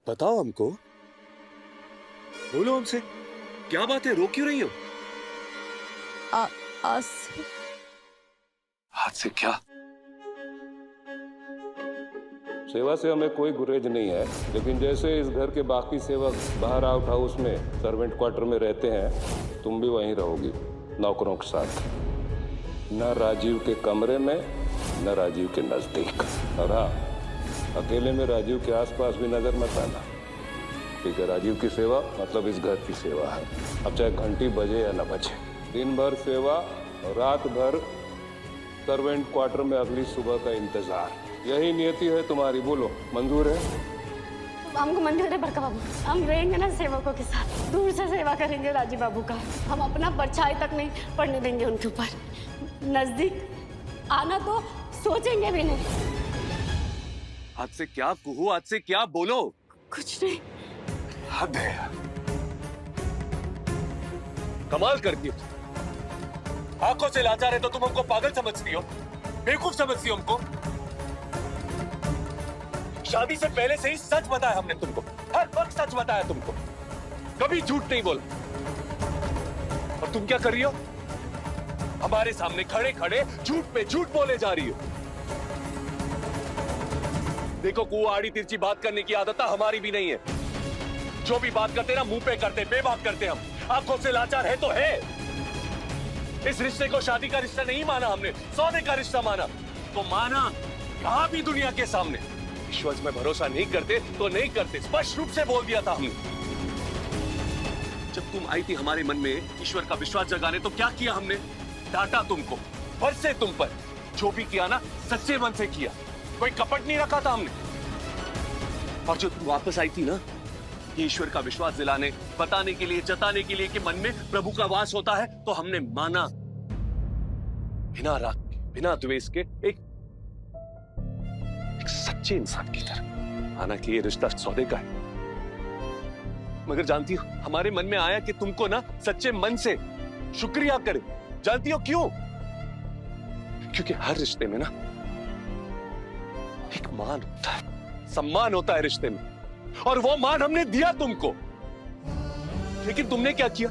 बताओ हमको, बोलो हमसे, क्या बात है, रो क्यों रही हो? आज से हाथ से क्या? सेवा से हमें कोई गुरेज नहीं है, लेकिन जैसे इस घर के बाकी सेवक बाहर आउट हाउस में सर्वेंट क्वार्टर में रहते हैं, तुम भी वहीं रहोगी नौकरों के साथ। न राजीव के कमरे में, न राजीव के नजदीक। और हाँ, अकेले में राजीव के आसपास भी नजर मत आना, क्योंकि राजीव की सेवा मतलब इस घर की सेवा है। अब चाहे घंटी बजे या न बजे, दिन भर सेवा और रात भर सर्वेंट क्वार्टर में अगली सुबह का इंतजार। यही नियति है तुम्हारी। बोलो, मंजूर है? हमको मंजूर है बड़का बाबू। हम रहेंगे ना सेवकों के साथ, दूर से सेवा करेंगे राजीव बाबू का। हम अपना परछाई तक नहीं पड़ने देंगे उनके ऊपर। नजदीक आना तो सोचेंगे भी नहीं। हाथ से क्या कुहू, हाथ से क्या, बोलो। कुछ नहीं। हद है यार, कमाल करती हो। आंखों से लाचार है तो तुम हमको पागल समझती हो, बेवकूफ समझती हो हमको। शादी से पहले से ही सच बताया हमने तुमको, हर वक्त सच बताया तुमको, कभी झूठ नहीं बोला। और तुम क्या कर रही हो? हमारे सामने खड़े खड़े झूठ पे झूठ बोले जा रही हो। देखो, कुआ आड़ी तिरछी बात करने की आदत हमारी भी नहीं है। जो भी बात करते ना मुंह पे करते, बेबाक करते हम। आंखों से लाचार है तो है। इस रिश्ते को शादी का रिश्ता नहीं माना हमने, सौदे का रिश्ता माना। तो माना कहां भी दुनिया के सामने। ईश्वर में भरोसा नहीं करते तो नहीं करते, स्पष्ट रूप से बोल दिया था हमने। जब तुम आई थी हमारे मन में ईश्वर का विश्वास जगाने, तो क्या किया हमने? डांटा तुमको, बरसे तुम पर। जो भी किया ना, सच्चे मन से किया, कोई कपट नहीं रखा था हमने। और जो तुम वापस आई थी ना, ईश्वर का विश्वास दिलाने, बताने के लिए, जताने के लिए कि मन में प्रभु का वास होता है, तो हमने माना। बिना राग, बिना द्वेष के एक सच्चे इंसान की तरह। माना कि ये रिश्ता सौदे का है। मगर जानती हो, हमारे मन में आया कि तुमको ना सच्चे मन से शुक्रिया करे। जानती हो क्यों? क्योंकि हर रिश्ते में ना एक मान होता है, सम्मान होता है रिश्ते में, और वो मान हमने दिया तुमको। लेकिन तुमने क्या किया?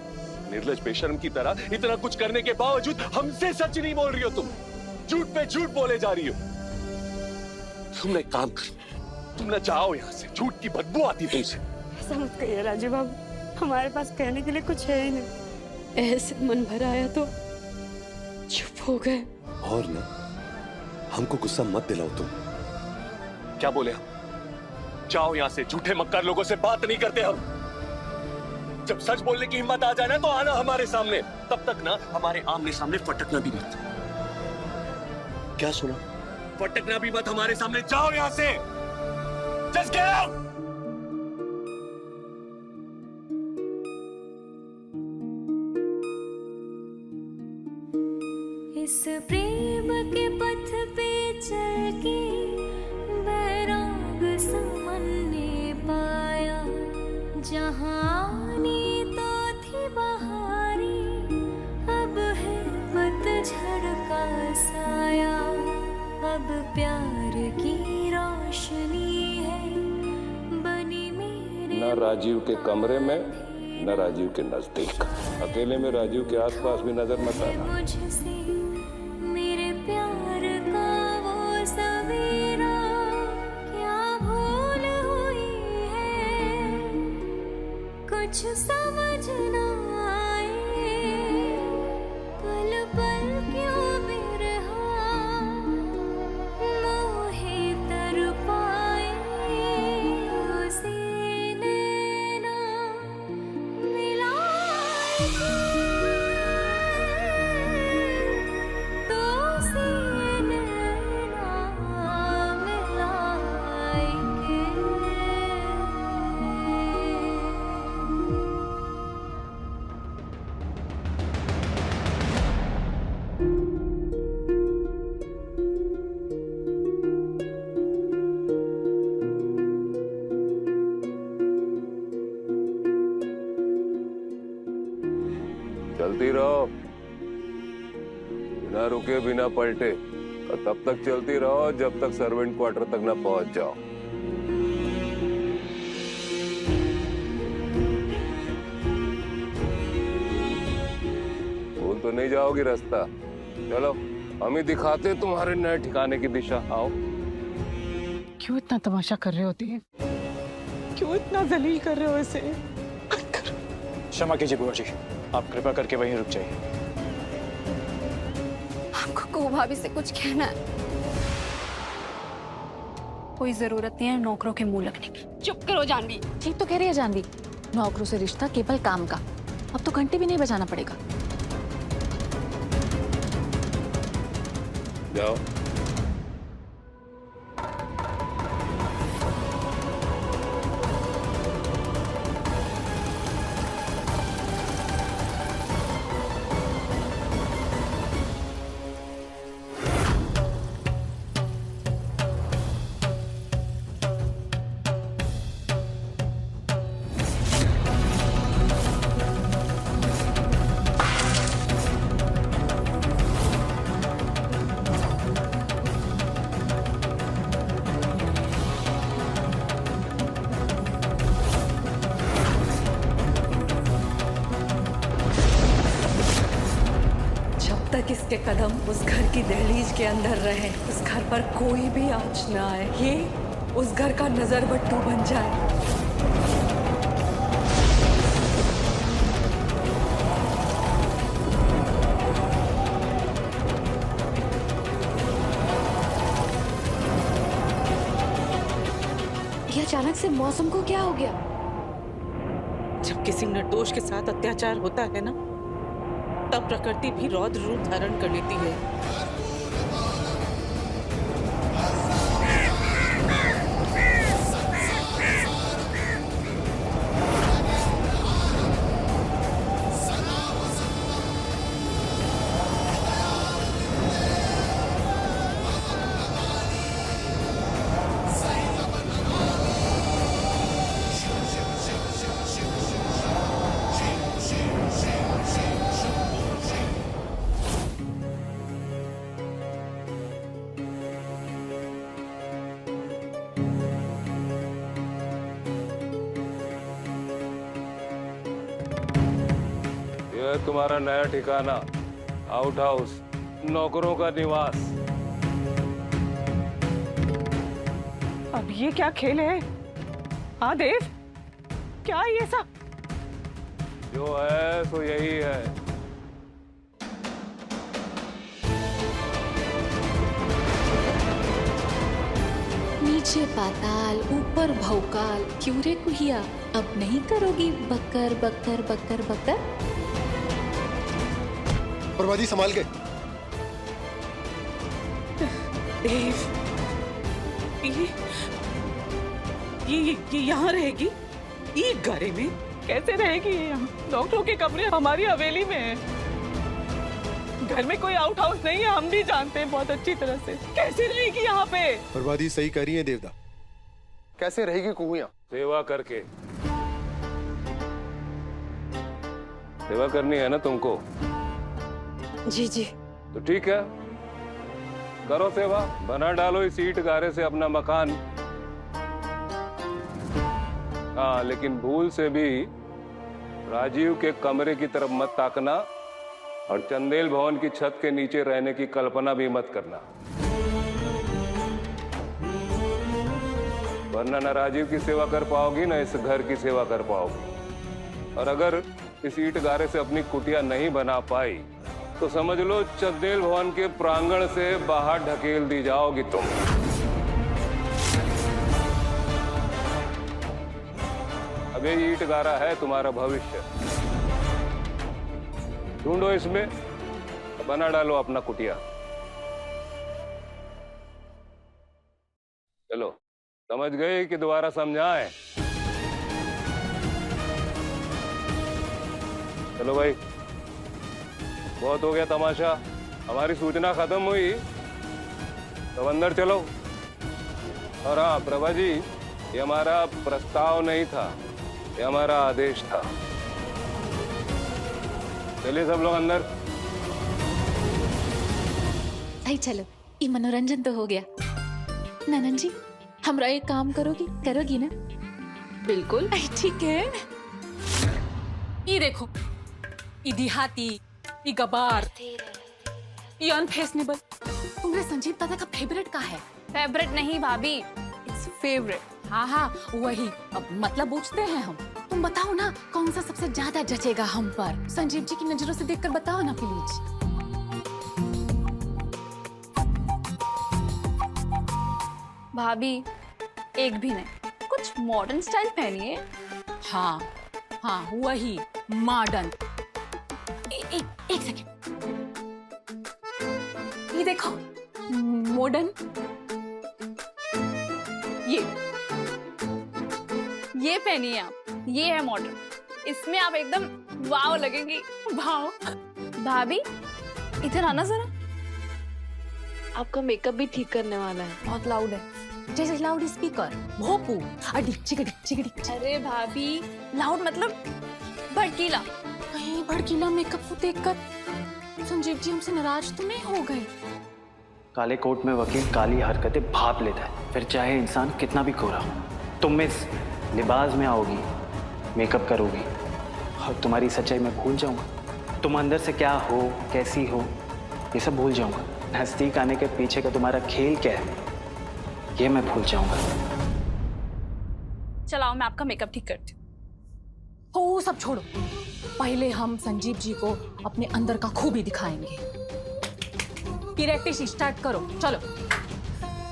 निर्लज बेशर्म की तरह इतना कुछ करने के बावजूद हमसे सच नहीं बोल रही हो तुम, झूठ पे झूठ बोले जा रही हो। तुमने काम करो, तुम ना जाओ यहां से, झूठ की बदबू आती तुमसे। ऐसा मत कहिए राजीव बाबू, हमारे पास कहने के लिए कुछ है ही नहीं। ऐसे मन भर आया तो चुप हो गए। और ना, हमको गुस्सा मत दिलाओ तुम। क्या बोले हम? जाओ यहां से, झूठे मक्कार लोगों से बात नहीं करते हम। जब सच बोलने की हिम्मत आ जाए ना, तो आना हमारे सामने। तब तक ना हमारे आमने सामने फटकना भी मत। क्या सुना? फटकना भी मत हमारे सामने। जाओ यहां से, जस्ट गेट आउट। इस प्रेम के पथ पे चल के बैराग समन ने पाया, जहाँ आनी तो थी बहारी, अब है पतझड़ का साया। अब प्यार की रोशनी है बनी मेरे। न राजीव के कमरे में, न राजीव के नजदीक। अकेले में राजीव के आसपास भी नजर मत आना। मुझसे मेरे प्यार का वो सवेरा, क्या भूल हुई है कुछ समझ ना आए। पल पल क्यों बिरहा मोहे तर पाए, उसे नैना मिलाए तो उसे नैना मिलाए के। चलती रहो, बिना रुके बिना पलटे, और तब तक चलती रहो जब तक सर्वेंट क्वार्टर तक ना पहुंच जाओ। तो नहीं जाओगी रास्ता। चलो हम ही दिखाते हैं तुम्हारे नए ठिकाने की दिशा। आओ। क्यों इतना तमाशा कर रहे होते हैं? क्यों इतना जलील कर रहे हो इसे? क्षमा कीजिए बुआ जी, आप कृपा करके वहीं रुक जाइए। हमको को भाभी से कुछ कहना है। कोई जरूरत नहीं है नौकरों के मुंह लगने की। चुप करो जानवी। ठीक तो कह रही है जानवी, नौकरों से रिश्ता केवल काम का। अब तो घंटे भी नहीं बजाना पड़ेगा। जाओ। तक इसके कदम उस घर की दहलीज के अंदर रहे, उस घर पर कोई भी आँच न आए, ये उस घर का नजर बट्टू बन जाए। ये अचानक से मौसम को क्या हो गया? जब किसी निर्दोष के साथ अत्याचार होता है ना, तब प्रकृति भी रौद्र रूप धारण कर लेती है। तुम्हारा नया ठिकाना, आउट हाउस, नौकरों का निवास। अब ये क्या खेल है? हाँ देव, क्या ये सब? जो है सो यही है। नीचे पाताल, ऊपर भौकाल, क्यों रे कुहिया, अब नहीं करोगी बकर बकर बकर बकर? बर्बादी संभाल के। देव, ये यहाँ रहेगी? ये घरे में कैसे रहेगी? ये यहाँ डॉक्टरों के कमरे हमारी हवेली में है। घर में कोई आउट हाउस नहीं है, हम भी जानते हैं बहुत अच्छी तरह से। कैसे रहेगी यहाँ पे? बर्बादी सही कर रही है देवदा। कैसे रहेगी कुहुआ? सेवा करके। सेवा करनी है ना तुमको? जी जी। तो ठीक है, करो सेवा। बना डालो इस ईंट गारे से अपना मकान। हाँ, लेकिन भूल से भी राजीव के कमरे की तरफ मत ताकना और चंदेल भवन की छत के नीचे रहने की कल्पना भी मत करना, वरना न राजीव की सेवा कर पाओगी न इस घर की सेवा कर पाओगी। और अगर इस ईंट गारे से अपनी कुटिया नहीं बना पाई तो समझ लो चंदेल भवन के प्रांगण से बाहर ढकेल दी जाओगी तुम। अब ये ईंट गारा है तुम्हारा भविष्य। ढूंढो इसमें, बना डालो अपना कुटिया। चलो, समझ गए कि दोबारा समझाएं? चलो भाई, बहुत हो गया तमाशा। हमारी सूचना खत्म हुई तो अंदर चलो। और हाँ प्रभा जी, ये हमारा प्रस्ताव नहीं था, ये हमारा आदेश था। चलिए सब लोग अंदर। भाई चलो, ये मनोरंजन तो हो गया। ननन जी, हमरा एक काम करोगी ना? बिल्कुल ठीक है। ये देखो, ये देहाती ये गबार, ये अनफैशनेबल। तुम्हारे संजीव दादा का फेवरेट का है? फेवरेट नहीं भाभी, इट्स फेवरेट। हाँ हाँ वही, अब मतलब पूछते हैं हम। तुम बताओ ना कौन सा सबसे ज्यादा जचेगा हम पर? संजीव जी की नजरों से देखकर बताओ ना प्लीज। भाभी एक भी नहीं, कुछ मॉडर्न स्टाइल पहनिए। हाँ हाँ वही मॉडर्न। एक सेकेंड, ये देखो मॉडर्न, ये पहनिए आप, ये है मॉडर्न। इसमें आप एकदम वाव लगेंगी। वाओ। भाभी इधर आना जरा, आपका मेकअप भी ठीक करने वाला है। बहुत लाउड है, जैसे लाउड स्पीकर। भोपू अडिच्ची गडिच्ची गडिच्ची। अरे भाभी लाउड मतलब भड़कीला। कहीं भड़कीला मेकअप को देखकर संजीव जी हमसे नाराज तो नहीं हो गए? काले कोट में वकील काली हरकतें भाप लेता है, फिर चाहे इंसान कितना भी गोरा हो। तुम इस लिबास में आओगी, मेकअप करोगी और तुम्हारी सच्चाई मैं भूल जाऊंगा। तुम अंदर से क्या हो, कैसी हो, ये सब भूल जाऊंगा। नजदीक आने के पीछे का तुम्हारा खेल क्या है, ये मैं भूल जाऊंगा। चलाओ मैं आपका मेकअप ठीक करती हूँ। वो सब छोड़ो, पहले हम संजीव जी को अपने अंदर का खूबी दिखाएंगे। प्रैक्टिस स्टार्ट करो, चलो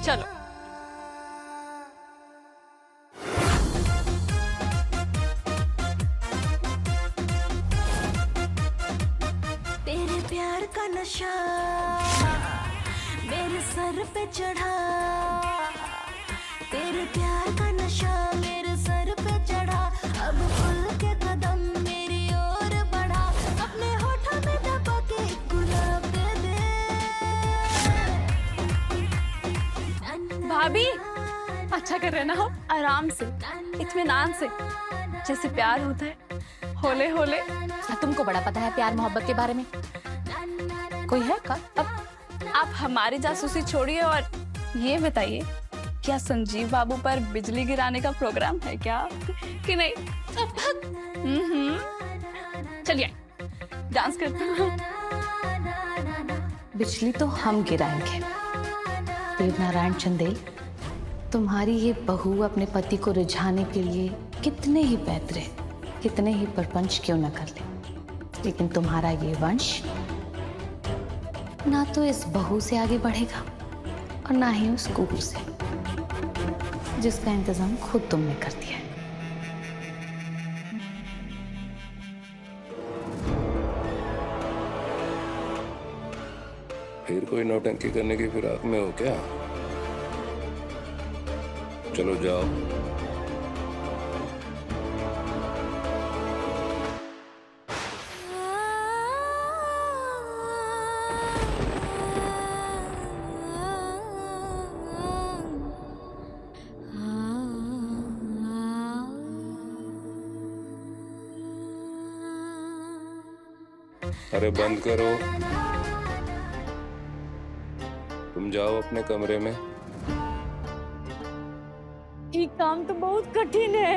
चलो तेरे प्यार का नशा मेरे सर पे चढ़ा, तेरे प्यार का नशा मेरे सर पे चढ़ा। अब खुल के कदम मेरी ओर बढ़ा, अपने होठों में दबा के गुलाब दे दे। भाभी अच्छा कर रहे ना हम। आराम से, इत्मीनान से, जैसे प्यार होता है, होले होले। तुमको बड़ा पता है प्यार मोहब्बत के बारे में, कोई है का? अब आप हमारी जासूसी छोड़िए और ये बताइए, क्या संजीव बाबू पर बिजली गिराने का प्रोग्राम है क्या कि नहीं? चलिए डांस करते हैं। बिजली तो हम गिराएंगे। देवनारायण चंदेल, तुम्हारी ये बहू अपने पति को रिझाने के लिए कितने ही पैतरे, कितने ही प्रपंच क्यों न कर ले, लेकिन तुम्हारा ये वंश ना तो इस बहू से आगे बढ़ेगा और ना ही उस कुकुर से, जिसका इंतजाम खुद तुमने कर दिया है। फिर कोई नौटंकी करने की फिराक में हो क्या? चलो जाओ। अरे बंद करो, तुम जाओ अपने कमरे में। ये काम तो बहुत कठिन है,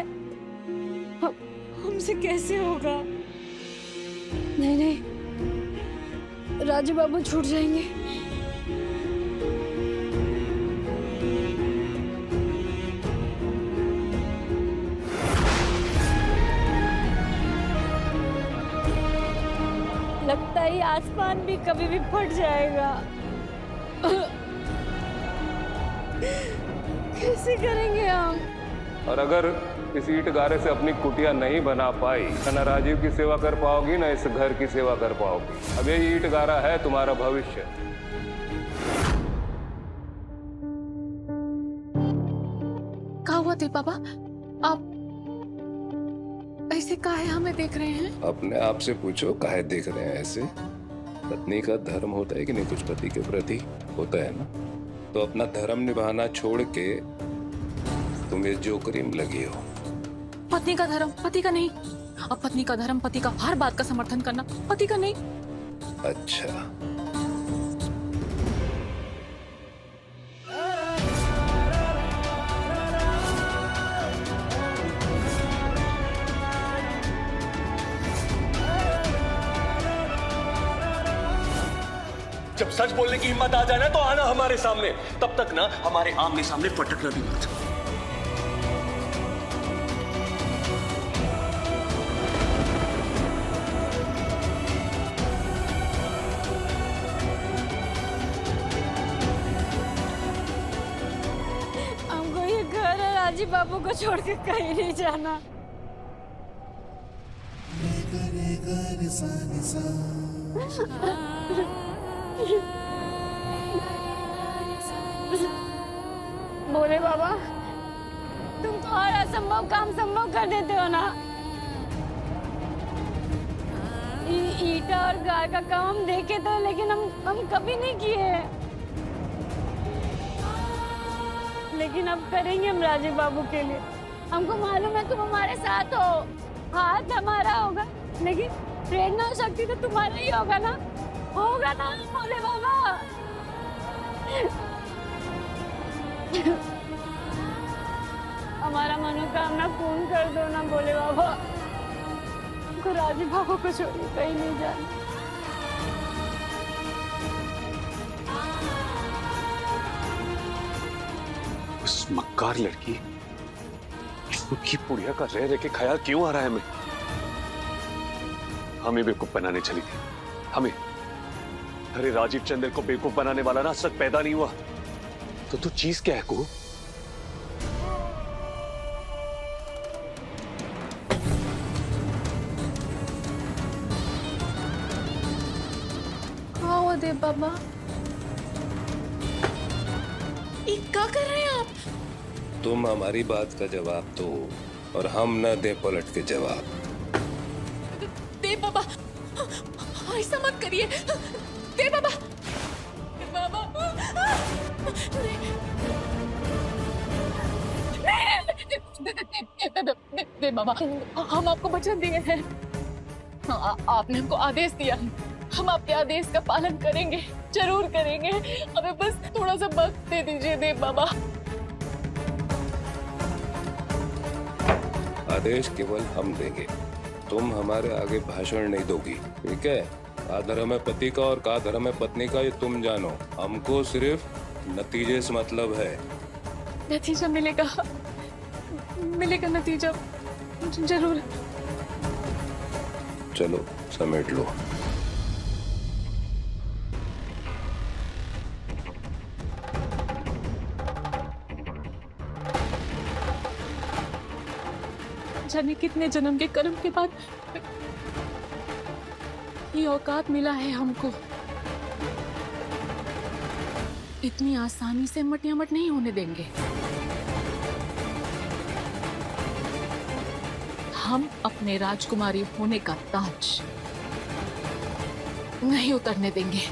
हमसे कैसे होगा? नहीं नहीं, राजू बाबू छूट जाएंगे। लगता है ये आसमान भी कभी भी फट जाएगा। कैसे करेंगे हम? और अगर इस ईंट गारे से अपनी कुटिया नहीं बना पाई, ना राजीव की सेवा कर पाओगी, ना इस घर की सेवा कर पाओगी। अब ये ईंट गारा है तुम्हारा भविष्य। क्या हुआ थे पापा, आप ऐसे काहे हमें देख रहे हैं? अपने आप से पूछो, काहे देख रहे हैं ऐसे? पत्नी का धर्म होता है कि नहीं, कुछ पति के प्रति होता है ना। तो अपना धर्म निभाना छोड़ के तुम इस जोकरी में लगी हो। पत्नी का धर्म पति का नहीं, अब पत्नी का धर्म पति का हर बात का समर्थन करना, पति का नहीं। अच्छा, जब सच बोलने की हिम्मत आ जाए ना तो आना हमारे सामने, तब तक ना हमारे आमने सामने पटकना भी मत। हमको ये घर और राजीव बाबू को छोड़ के कहीं नहीं जाना। बोले बाबा, तुम तो हर असंभव काम संभव कर देते हो ना। ईटा और गाय का काम हम देखे तो, लेकिन हम कभी नहीं किए। लेकिन अब करेंगे हम राजीव बाबू के लिए। हमको मालूम है तुम हमारे साथ हो, हाथ हमारा होगा, लेकिन प्रेरणा शक्ति तो तुम्हारा ही होगा ना। होगा ना बोले बाबा। हमारा मनोकामना पूर्ण कर दो ना बोले बाबा। हमको राजीव बाबू को छोड़ के कहीं नहीं जाना। उस मक्कार लड़की की पुड़िया का रह रह के ख्याल क्यों आ रहा है हमें? हमें बेवकूफ बनाने चली थी, हमें। अरे राजीव चंदेल को बेवकूफ बनाने वाला ना आज तक पैदा नहीं हुआ, तो तू चीज क्या है को? आओ देव बाबा, ये क्या कर रहे हैं आप? तुम हमारी बात का जवाब दो और हम न दे पलट के जवाब। देव बाबा, ऐसा मत करिए। देव बाबा, देव बाबा, देव बाबा, हम आपको वचन दिए हैं। आपने हमको आदेश दिया है, हम आपके आदेश का पालन करेंगे, जरूर करेंगे। हमें बस थोड़ा सा वक्त दे दीजिए देव बाबा। आदेश केवल हम देंगे, तुम हमारे आगे भाषण नहीं दोगी, ठीक है? का धर्म है पति का और का धर्म है पत्नी का, ये तुम जानो। हमको सिर्फ नतीजे से मतलब है। नतीजा मिलेगा, मिलेगा नतीजा जरूर। चलो समेट लो। जाने कितने जन्म के कर्म के बाद ये औकात मिला है हमको। इतनी आसानी से मटियामट नहीं होने देंगे। हम अपने राजकुमारी होने का ताज नहीं उतरने देंगे।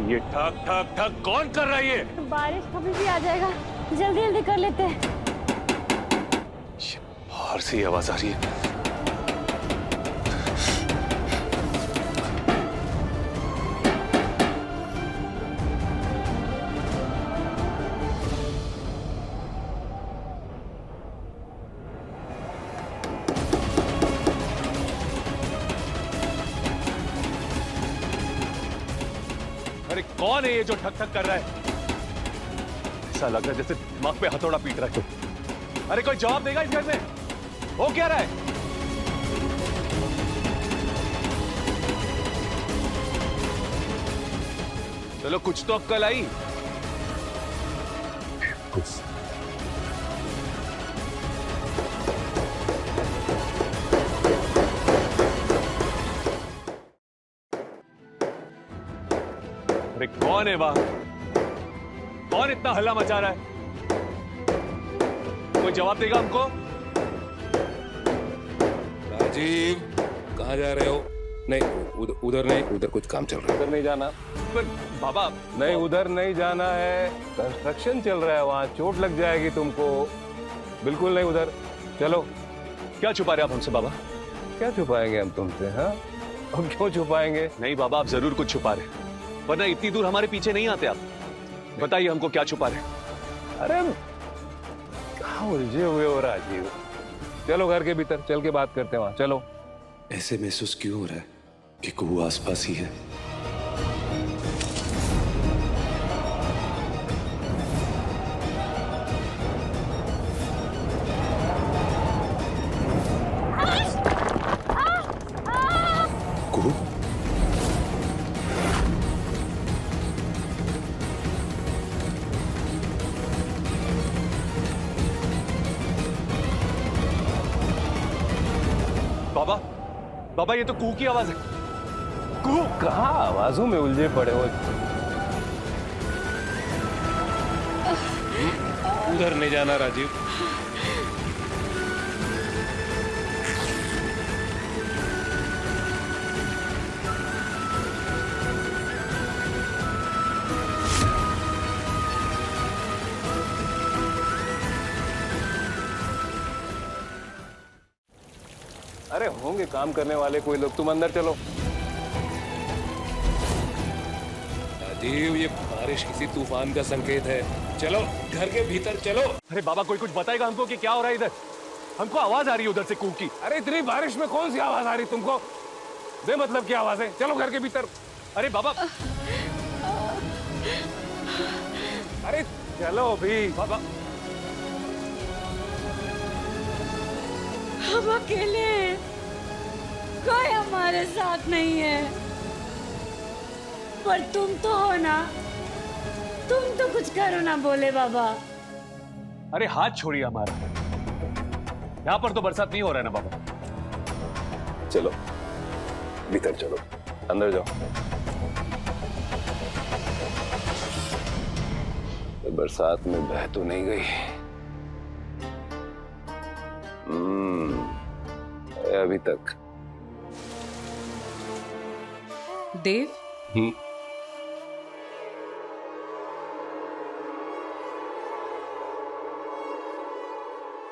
ये ठक ठक ठक कौन कर रहा है ये? बारिश कभी भी आ जाएगा, जल्दी जल्दी कर लेते हैं। बाहर से आवाज आ रही है। अरे कौन है ये जो ठक ठक कर रहा है? ऐसा लग रहा है जैसे दिमाग पे हथौड़ा पीट रहा है। अरे कोई जवाब देगा इस घर में? हो क्या रहा है? चलो कुछ तो अक्कल आई। अरे कौन है वहां? कौन इतना हल्ला मचा रहा है? कोई जवाब देगा हमको? राजीव, कहाँ जा रहे हो? नहीं उधर नहीं, उधर कुछ काम चल रहा है, उधर नहीं जाना। पर बाबा नहीं उधर नहीं जाना है, कंस्ट्रक्शन चल रहा है वहाँ, चोट लग जाएगी तुमको। बिल्कुल नहीं उधर, चलो। क्या छुपा रहे आप हमसे बाबा? क्या छुपाएंगे हम तुमसे? हाँ, हम क्यों छुपाएंगे? नहीं बाबा, आप जरूर कुछ छुपा रहे, वरना इतनी दूर हमारे पीछे नहीं आते आप। बताइए हमको क्या छुपा रहे? अरे कहाँ उलझे हुए हो राजीव? चलो घर के भीतर चल के बात करते हैं वहाँ, चलो। ऐसे महसूस क्यों हो रहा है कि कुहू आसपास ही है? कुहू, बाबा बाबा, ये तो कू की आवाज है। कू कहाँ आवाजों में उलझे पड़े हो? उधर नहीं जाना राजीव। अरे होंगे काम करने वाले कोई लोग, तुम अंदर चलो। राजीव, ये बारिश किसी तूफान का संकेत है, चलो घर के भीतर चलो। अरे बाबा, कोई कुछ बताएगा हमको कि क्या हो रहा है इधर? हमको आवाज आ रही है उधर से कू की। अरे इतनी बारिश में कौन सी आवाज आ रही तुमको? बेमतलब की आवाज है, चलो घर के भीतर। अरे बाबा, अरे चलो भी बाबा हम अकेले हैं, कोई हमारे साथ नहीं है, पर तुम तो हो ना, तुम तो कुछ करो ना बोले बाबा। अरे हाथ छोड़िए हमारा, यहाँ पर तो बरसात नहीं हो रहा है ना बाबा। चलो भीतर चलो, अंदर जाओ। तो बरसात में बह तो नहीं गई? अभी तक। देव,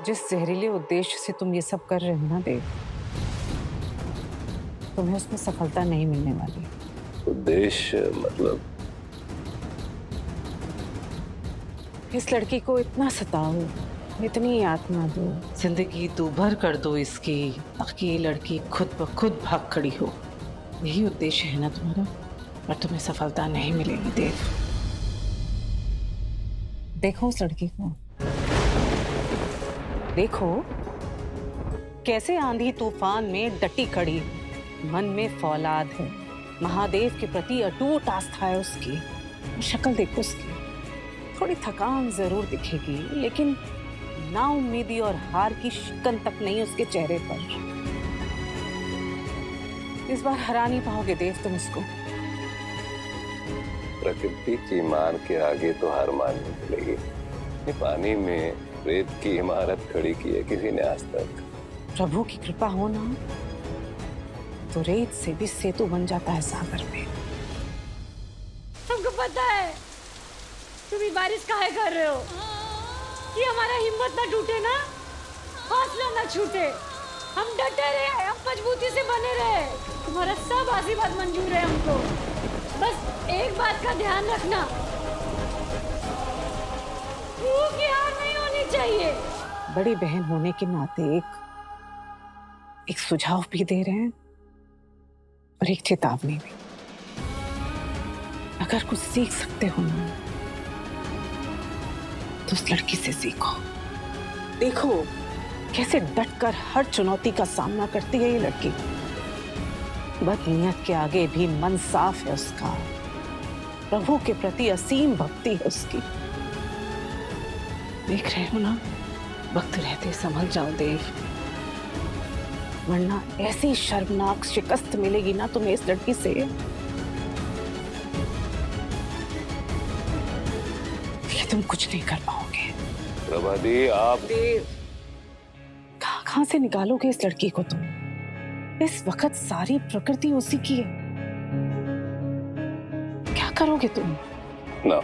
जिस जहरीले उद्देश्य से तुम ये सब कर रहे हो ना देव, तुम्हें उसमें सफलता नहीं मिलने वाली। उद्देश्य मतलब? इस लड़की को इतना सताओ, इतनी यातना दो, जिंदगी दूभर कर दो इसकी, ताकि ये लड़की खुद ब खुद भाग खड़ी हो। यही उद्देश्य है ना तुम्हारा, पर तुम्हें सफलता नहीं मिलेगी देव। देखो उस लड़की को, देखो कैसे आंधी तूफान में डटी खड़ी, मन में फौलाद है, महादेव के प्रति अटूट आस्था है उसकी। शक्ल देखो उसकी, थोड़ी थकान जरूर दिखेगी, लेकिन ना उम्मीदी और हार की शिकन तक नहीं उसके चेहरे पर। इस बार हरा नहीं पाओगे देव तुम उसको। प्रकृति की मान के आगे तो हार माननी पड़ेगी। ये पानी में रेत की इमारत खड़ी की है किसी ने आज तक? प्रभु की कृपा हो ना, तो रेत से भी सेतु बन जाता है सागर में। हमको पता है तुम ये बारिश काहे कर रहे हो, कि हमारा हिम्मत ना टूटे ना, हौसला ना छूटे, हम डटे रहे, हम मजबूती से बने रहे। तुम्हारा सब आशीर्वाद मंजूर है हमको, बस एक बात का ध्यान रखना, भूख की हार नहीं होनी चाहिए। बड़ी बहन होने के नाते एक सुझाव भी दे रहे हैं और एक चेतावनी भी। अगर कुछ सीख सकते हो ना, तो उस लड़की से सीखो। देखो कैसे डटकर हर चुनौती का सामना करती है ये लड़की। बदनीयत के आगे भी मन साफ है उसका, प्रभु के प्रति असीम भक्ति है उसकी। देख रहे हो ना, वक्त रहते संभल जाओ देव, वरना ऐसी शर्मनाक शिकस्त मिलेगी ना तुम्हें इस लड़की से, कि तुम कुछ नहीं कर पाओगे। प्रभादी, आप देव, कहां से निकालोगे इस लड़की को तुम? इस वक्त सारी प्रकृति उसी की है। क्या करोगे तुम? ना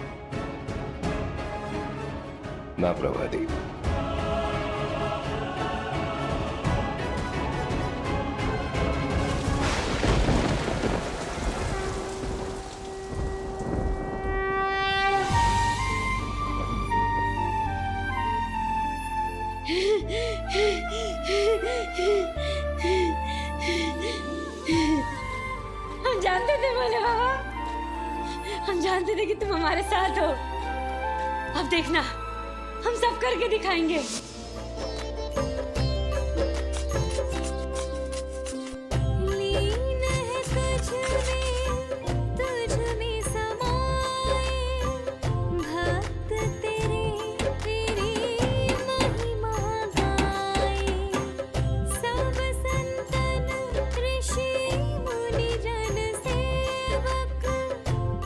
ना प्रभादी, हम जानते थे भोले बाबा, हम जानते थे कि तुम हमारे साथ हो। अब देखना, हम सब करके दिखाएंगे। लीन है तुझ में समाए, भक्त तेरी महिमा गाए। सब संतन ऋषि मुनि जन सेवक,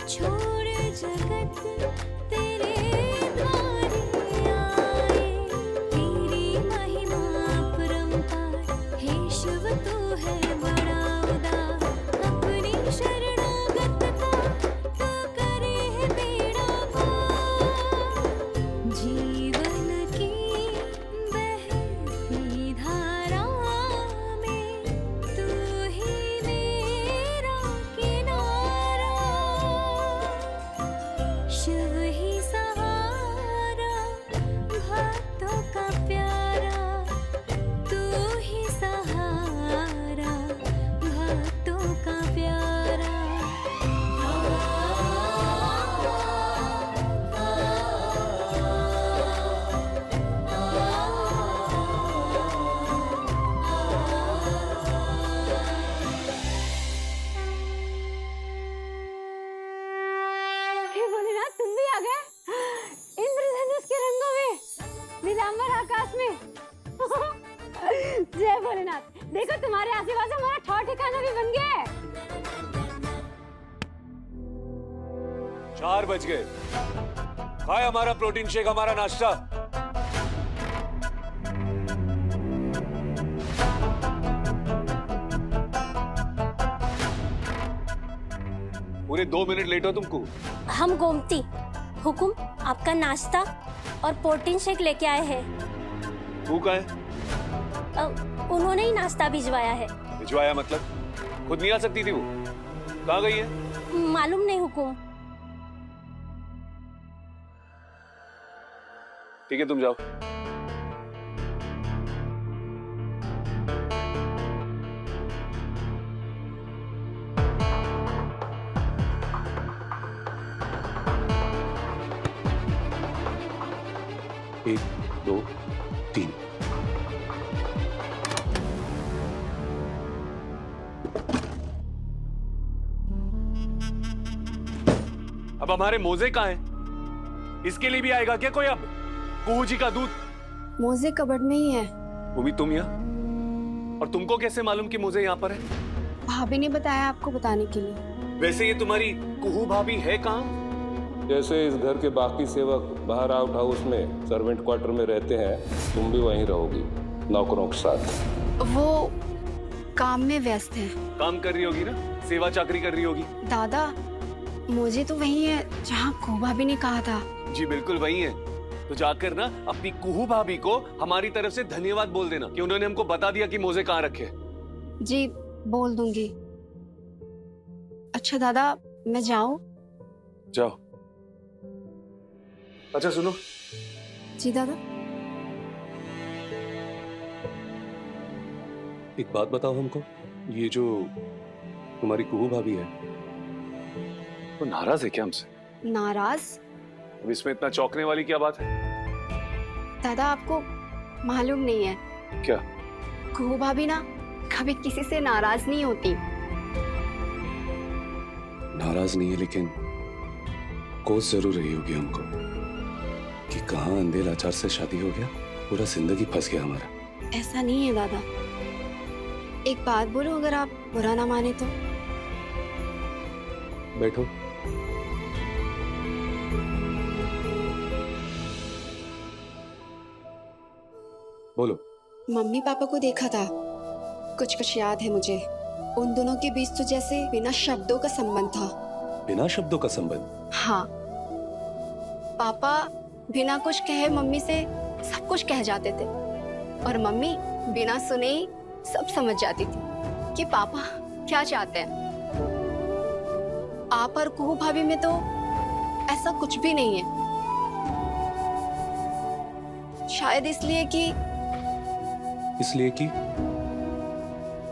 छोड़ जगत तेरे द्वारे आए। तेरी महिमा अपरंपार, हे शिव तू है बड़ा उदार। अपनी शरणागत का तू करे है बेड़ा पार। जीवन की बहती धारा में तू ही मेरा किनारा। शिव ही सहारा, भक्तों का प्यारा। तू ही सहारा, भक्तों का प्यारा। हे भोलेनाथ, तुम भी आ गए इंद्रधनुष के रंगों में, नीलांबर आकाश में। जय भोलेनाथ। देखो, तुम्हारे आशीर्वाद से हमारा ठौर ठिकाना भी बन गया है। 4 बज गए। खाए हमारा प्रोटीन शेक, हमारा नाश्ता। पूरे 2 मिनट लेट हो तुमको। हम गोमती हुकुम आपका नाश्ता और प्रोटीन शेक लेके आए हैं। तू कहाँ है? उन्होंने ही नाश्ता भिजवाया है। भिजवाया मतलब? खुद नहीं आ सकती थी वो? कहाँ गई है? मालूम नहीं हुकुम। ठीक है, तुम जाओ। एक, दो, तीन। अब हमारे मोजे कहाँ हैं? इसके लिए भी आएगा क्या कोई अब? कुहू जी का दूध। मोजे कबर्ड में ही है। वो भी तुम यहाँ? और तुमको कैसे मालूम कि मोजे यहाँ पर है? भाभी ने बताया आपको बताने के लिए। वैसे ये तुम्हारी कुहू भाभी है कहाँ? जैसे इस घर के बाकी सेवक बाहर आउट हाउस में सर्वेंट क्वार्टर में रहते हैं, तुम भी वहीं रहोगी नौकरों के साथ। वो काम में व्यस्त है। काम कर रही होगी ना, सेवा चाकरी कर रही होगी। दादा, मुझे तो वही है जहाँ कुहू भाभी ने कहा था। जी बिल्कुल वही है। तो जाकर ना अपनी कुहू भाभी को हमारी तरफ से धन्यवाद बोल देना कि उन्होंने हमको बता दिया कि मोजे कहाँ रखे। जी बोल दूंगी। अच्छा दादा, मैं जाऊं? जाओ। अच्छा सुनो। जी दादा। एक बात बताओ हमको, ये जो तुम्हारी कुहू भाभी है, वो नाराज है क्या हमसे? नाराज? अब इसमें इतना चौंकने वाली क्या बात है? दादा, आपको मालूम नहीं है क्या? कुहू भाभी ना कभी किसी से नाराज नहीं होती। नाराज नहीं है, लेकिन कोस जरूर रही होगी हमको कि कहाँ अंधे लाचार से शादी हो गया, पूरा जिंदगी फंस गया हमारा। ऐसा नहीं है दादा। एक बात बोलो, अगर आप बुरा ना माने तो। बैठो। बोलो। मम्मी पापा को देखा था, कुछ कुछ याद है मुझे। उन दोनों के बीच तो जैसे बिना शब्दों का संबंध था। बिना शब्दों का संबंध? हाँ, पापा बिना कुछ कहे मम्मी से सब कुछ कह जाते थे और मम्मी बिना सुने ही सब समझ जाती थी कि पापा क्या चाहते हैं। आप और कुहू भाभी में तो ऐसा कुछ भी नहीं है। शायद इसलिए कि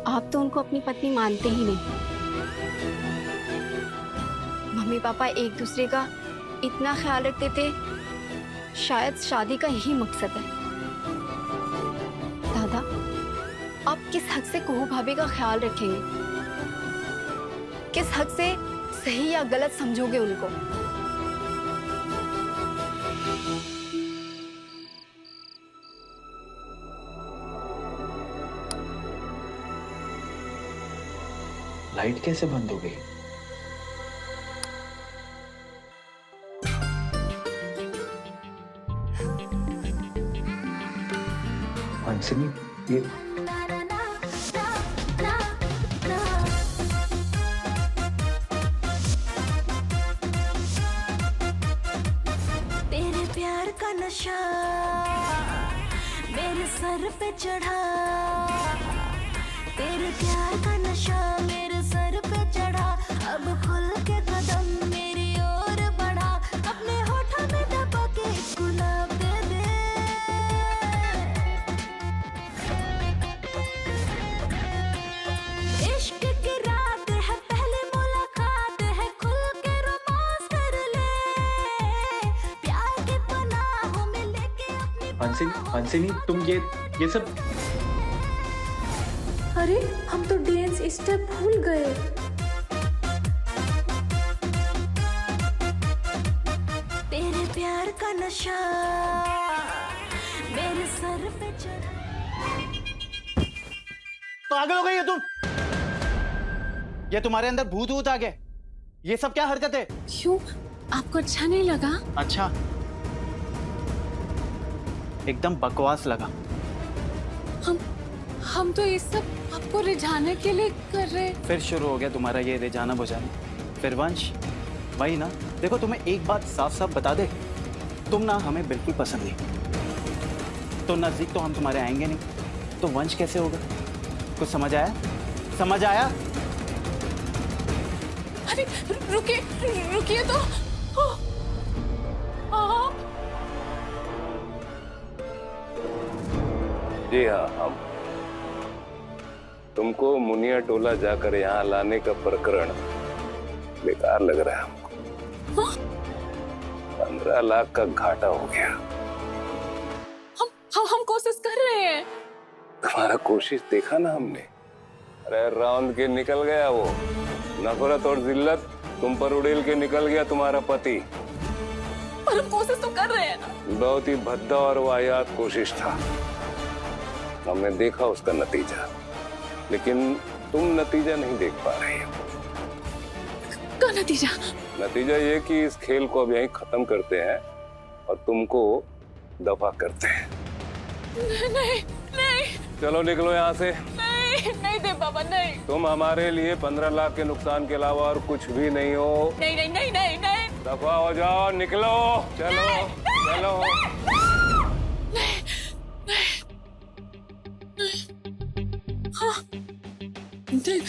आप तो उनको अपनी पत्नी मानते ही नहीं। मम्मी पापा एक दूसरे का इतना ख्याल रखते थे, शायद शादी का यही मकसद है। दादा, आप किस हक से कुहू भाभी का ख्याल रखेंगे? किस हक से सही या गलत समझोगे उनको? लाइट कैसे बंद हो गई? हंसिनी, ये तेरे प्यार का नशा मेरे सर पे चढ़ा, तेरे प्यार का नशा मेरे सर पे चढ़ा। अब खुल के कदम मेरी ओर बढ़ा, अपने होठों में दबा के गुलाब दे दे। इश्क की रात है, पहली मुलाकात है, खुल के रोमांस कर ले, प्यार के पनाहों में लेके अपनी हंसिनी, तुम ये सब। अरे हम तो डांस स्टेप भूल गए। तेरे प्यार का नशा मेरे सर पे चढ़ा। पागल हो गई है तुम? ये तुम्हारे अंदर भूत वूत आ गए? ये सब क्या हरकत है? क्यों, आपको अच्छा नहीं लगा? अच्छा, एकदम बकवास लगा। हम तो ये सब आपको रिझाने के लिए कर रहे। फिर शुरू हो गया तुम्हारा ये रिझाना बुझाना। फिर वंश, वही ना। देखो, तुम्हें एक बात साफ साफ बता दे, तुम ना हमें बिल्कुल पसंद नहीं। तो नजदीक तो हम तुम्हारे आएंगे नहीं, तो वंश कैसे होगा? कुछ समझ आया? समझ आया? अरे रुकिए तो। आप जी हाँ, हम तुमको मुनिया टोला जाकर यहाँ लाने का प्रकरण बेकार लग रहा है हमको। 15 लाख का घाटा हो गया। हम कोशिश कर रहे हैं। तुम्हारा कोशिश देखा ना हमने। अरे राउंड के निकल गया वो। नफरत और जिल्लत तुम पर उड़ेल के निकल गया तुम्हारा पति। पर हम कोशिश तो कर रहे हैं ना। बहुत ही भद्दा और वाहियात कोशिश था। हमने देखा उसका नतीजा, लेकिन तुम नतीजा नहीं देख पा रही हो। क्या नतीजा? नतीजा ये कि इस खेल को अब यहीं खत्म करते हैं और तुमको दफा करते हैं। नहीं। चलो निकलो यहाँ से। नहीं दे बाबा, नहीं। तुम हमारे लिए 15 लाख के नुकसान के अलावा और कुछ भी नहीं हो। नहीं। दफा हो जाओ, निकलो। चलो। हाँ, देख,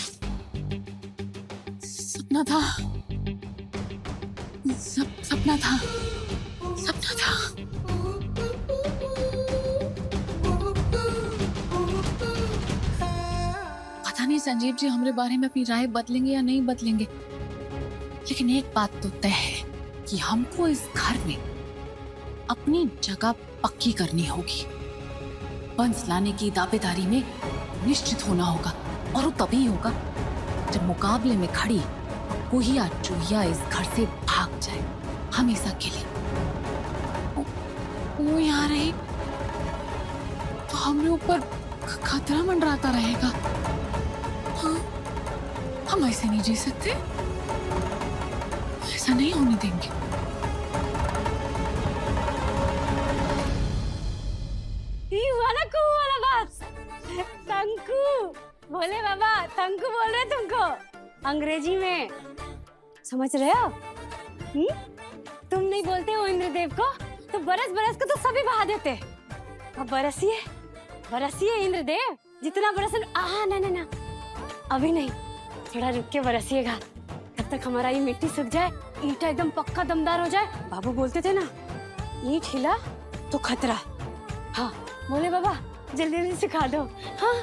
सपना था। पता नहीं संजीव जी हमारे बारे में अपनी राय बदलेंगे या नहीं बदलेंगे, लेकिन एक बात तो तय है कि हमको इस घर में अपनी जगह पक्की करनी होगी। वंश लाने की दावेदारी में निश्चित होना होगा, और वो तभी होगा जब मुकाबले में खड़ी कुहिया चूहिया इस घर से भाग जाए हमेशा के लिए। वो यहाँ रही तो हमारे ऊपर खतरा मंडराता रहेगा। हाँ, हम ऐसे नहीं जी सकते, ऐसा नहीं होने देंगे। ये वाला बात, कंकु बोले बाबा तंकु बोल रहे तुमको अंग्रेजी में, समझ रहे हो? तुम नहीं बोलते हो इंद्रदेव को तो बरस बरस को तो सभी बहा देते। अब बरसिए बरसिए इंद्रदेव, जितना बरस ना ना ना अभी नहीं, थोड़ा रुक के बरसिएगा, तब तक हमारा ये मिट्टी सूख जाए, ईंटा एकदम पक्का दमदार हो जाए। बाबू बोलते थे ना, ईंट हिला तो खतरा। हाँ बोले बाबा जल्दी जल्दी सिखा दो। हाँ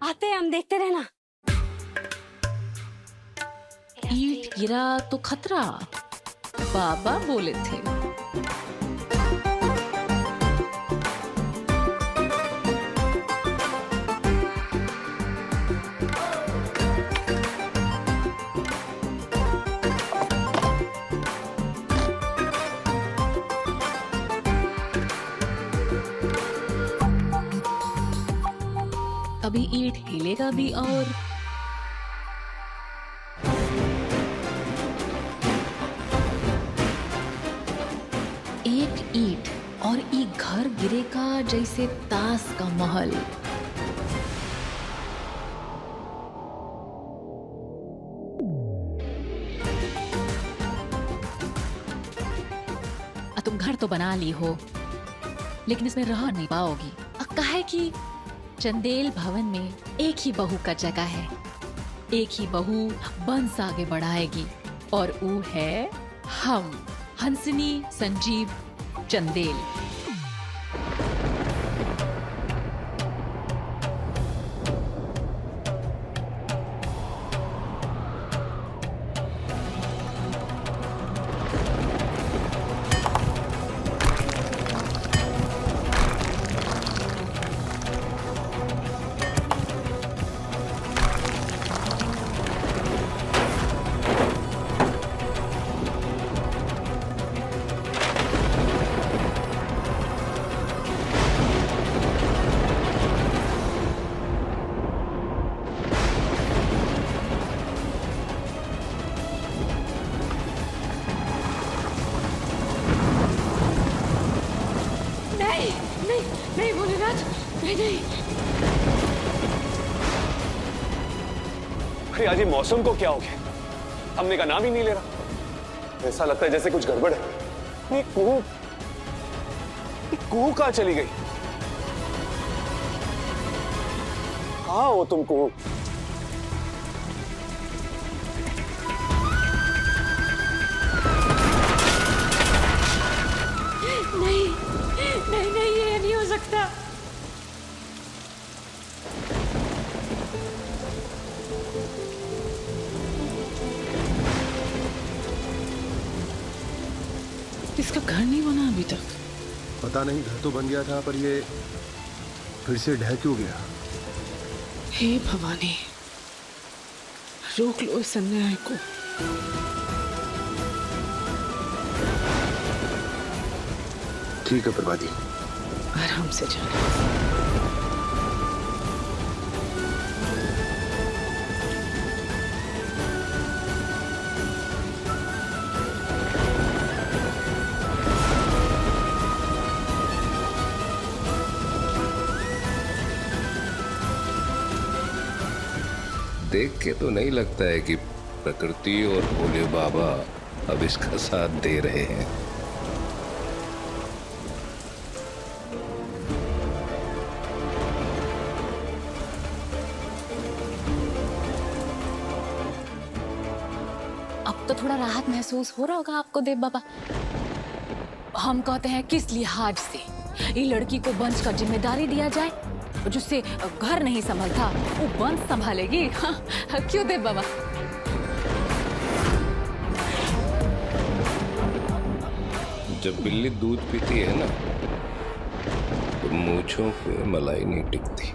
आते हैं हम, देखते रहना। ईंट गिरा तो खतरा, बाबा बोले थे। अभी ईंट हिलेगा भी और एक ईंट और ई घर गिरेगा जैसे ताश का महल। तुम घर तो बना ली हो लेकिन इसमें रह नहीं पाओगी। काहे कि चंदेल भवन में एक ही बहू का जगह है, एक ही बहू वंश आगे बढ़ाएगी और वो है हम, हंसनी संजीव चंदेल। नहीं भोलेनाथ, नहीं। अरे आज ये मौसम को क्या हो गया, हमने का नाम ही नहीं ले रहा। ऐसा लगता है जैसे कुछ गड़बड़ है। ये कुहू कहाँ चली गई? कहाँ हो तुम कुहू? नहीं, ये नहीं हो सकता। इसका घर नहीं बना अभी तक। पता नहीं, घर तो बन गया था पर ये फिर से ढह क्यों गया? हे भवानी, रोक लो इस अन्याय को। ठीक है प्रभादी, आराम से जाना। देख के तो नहीं लगता है कि प्रकृति और भोले बाबा अब इसका साथ दे रहे हैं। अब तो थोड़ा राहत महसूस हो रहा होगा आपको देव बाबा। हम कहते हैं किस लिहाज से ये लड़की को वंश का जिम्मेदारी दिया जाए, जिससे घर नहीं संभलता वो वंश संभालेगी। हाँ, क्यों देव बाबा? जब बिल्ली दूध पीती है ना तो मूंछों पे मलाई नहीं टिकती।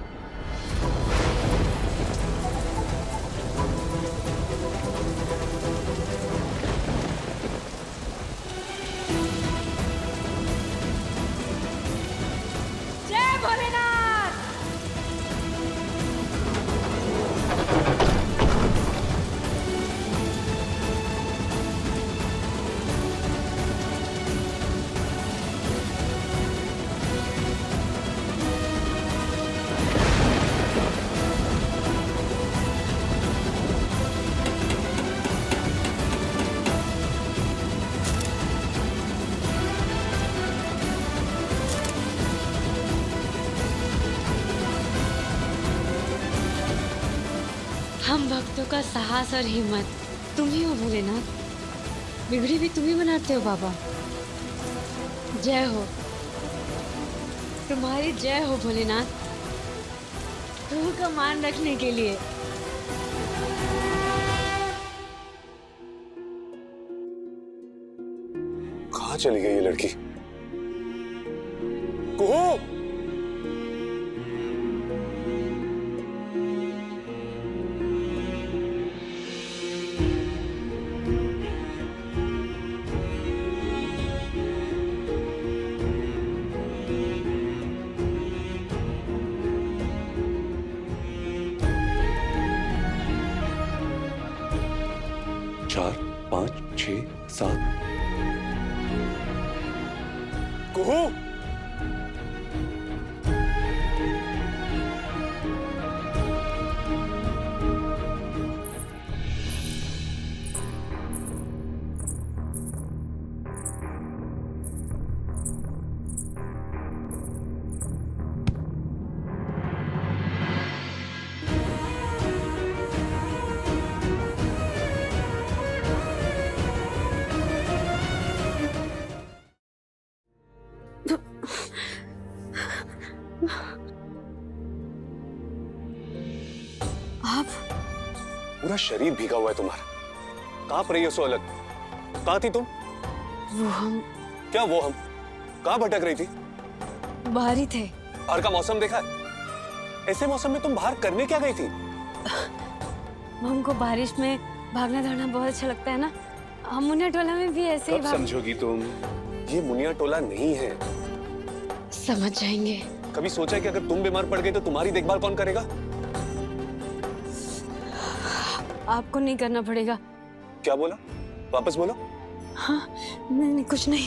जय भोलेनाथ। हम भक्तों का साहस और हिम्मत तुम ही हो भोलेनाथ। बिगड़ी भी तुम ही बनाते हो बाबा। जय हो, तुम्हारी जय हो भोलेनाथ, प्रभु का मान रखने के लिए। कहाँ चली गई ये लड़की? कुहू! चार, पाँच, 6, 7। कुहू! आप पूरा शरीर भीगा हुआ है तुम्हारा। कांप रही हो सो अलग। कहाँ थी तुम? वो हम क्या वो हम? कहाँ भटक रही थी? बाहर ही थे। बाहर का मौसम देखा है? ऐसे मौसम में तुम बाहर करने क्या गई थी? हमको बारिश में भागना दौड़ना बहुत अच्छा लगता है ना। हम मुनिया टोला में भी ऐसे ही कब समझोगी तुम? ये मुनिया टोला नहीं है। समझ जाएंगे। कभी सोचा है कि अगर तुम बीमार पड़ गए तो तुम्हारी देखभाल कौन करेगा? आपको नहीं करना पड़ेगा। क्या बोला? वापस बोलो। हाँ, नहीं कुछ नहीं।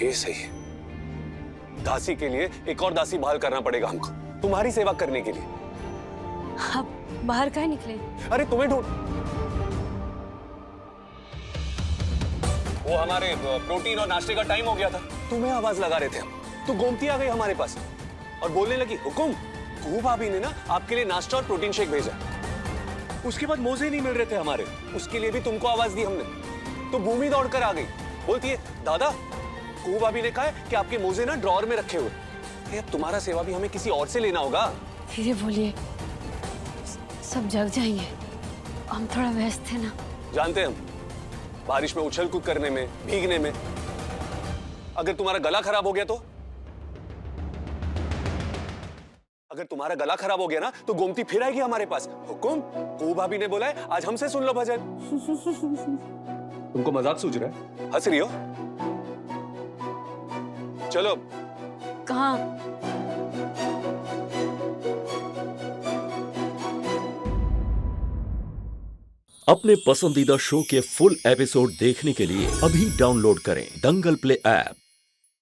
ये सही है। दासी के लिए एक और दासी बहाल करना पड़ेगा हमको, तुम्हारी सेवा करने के लिए। आप बाहर काहे निकले? अरे तुम्हें ढूंढ। वो हमारे प्रोटीन और नाश्ते का टाइम हो गया था, तुम्हें आवाज लगा रहे थे हम, तो गोमती आ गई हमारे पास और बोलने लगी, हुकुम, कुहू भाभी ने ना आपके लिए नाश्ता और प्रोटीन शेक भेजा। उसके बाद मोजे नहीं मिल रहे थे हमारे, उसके लिए भी तुमको आवाज दी हमने, तो भूमि दौड़ कर आ गई। बोलती है, दादा कुहू भाभी ने कहा है कि आपके मोजे ना ड्रॉअर में रखे हुए। अब तुम्हारा सेवा भी हमें किसी और से लेना होगा। धीरे बोलिए, सब जग जाएंगे। हम थोड़ा व्यस्त थे ना। जानते हैं हम, बारिश में उछल कूद करने में, भीगने में। अगर तुम्हारा गला खराब हो गया तो? अगर तुम्हारा गला खराब हो गया ना तो गोमती फिर आएगी हमारे पास। हुकुम, कुहू भाभी ने बोला है आज हमसे सुन लो भजन। तुमको मजाक सूझ रहा है? हंस रही हो? चलो। कहाँ? अपने पसंदीदा शो के फुल एपिसोड देखने के लिए अभी डाउनलोड करें दंगल प्ले ऐप।